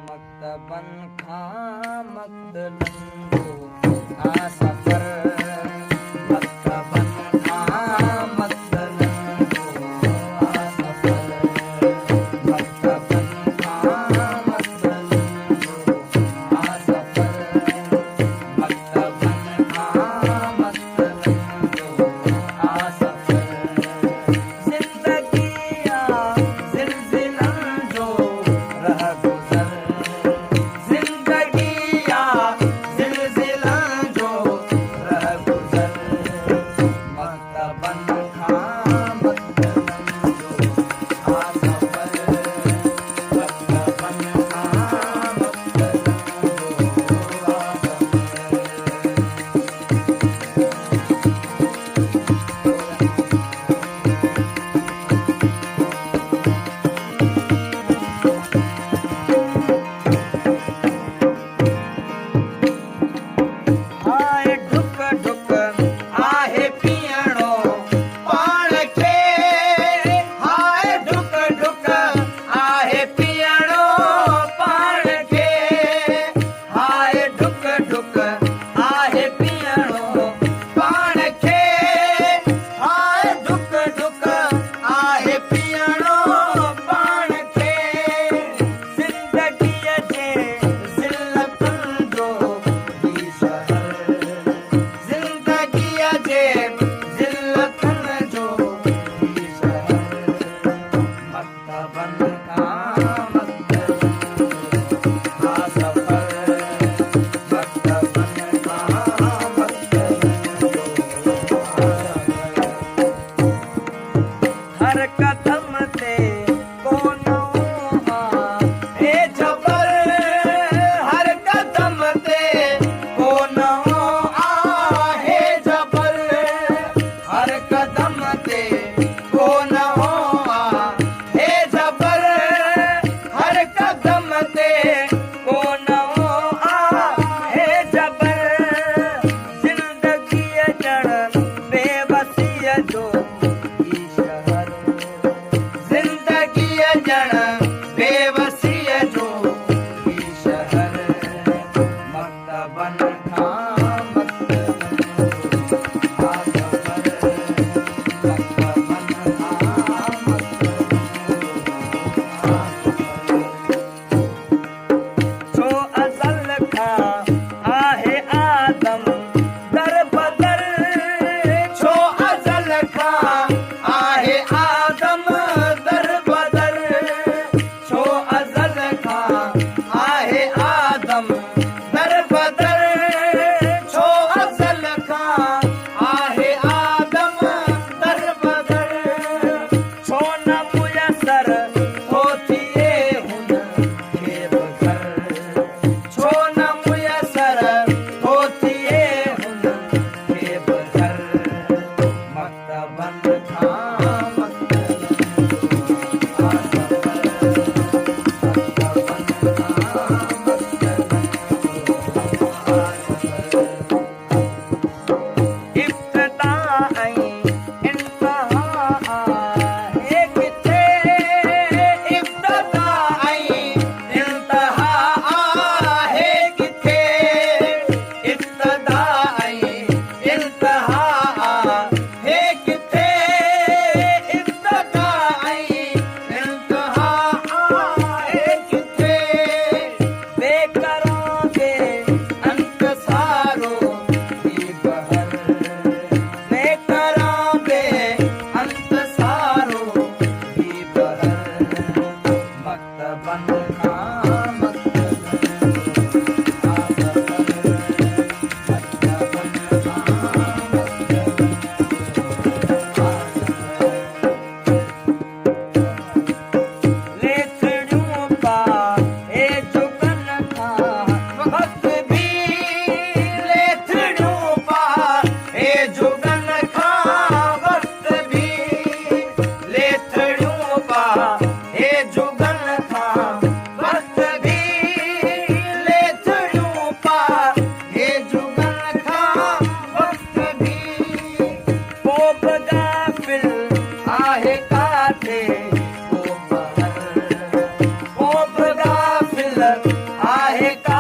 मक्तबन खां मक्तलंदो आ सफर मक्तबन खां मक्तलंदो आ सफर मक्तबन खां मक्तलंदो आ सफर मक्तबन खां मक्तलंदो आ सफर जिंदगिया जिलजिलन जो रह गुजर जिंदगिया जिलजिलन जो रह गुजर मक्तबन खां मक्तलंदो आ सफर मक्तबन खां मक्तलंदो आ हाय ढुक ढुक आहे पीअणो पाण खे हाय ढुक ढुक आहे पीअणो पाण खे हाय ढुक ढुक आहे पीअणो पाण खे हाय ढुक ढुक आहे पीअणो पाण खे ज़िंदगीअ जे ज़िल्लतुनि जो ही शहर ज़िंदगीअ जे ज़िल्लतुनि जो ही शहर मक्तबन खां मक्तलंदो आ सफर मक्तबन खां मक्तलंदो हर कदम ते कोनो हे जबर हर कदम ते कोनो आहे जबर हर कदम ते कोनो आहे जबर हर कदम ते कोनो आहे जबर जिंदगीअ ॼण बेवसीअ जो ही शहर ज़िंदगीअ ॼण बेवसीअ जो ही शहर मक्तबन खां मक्तलंदो आ सफर मक्तबन खां मक्तलंदो आ सफर आहे का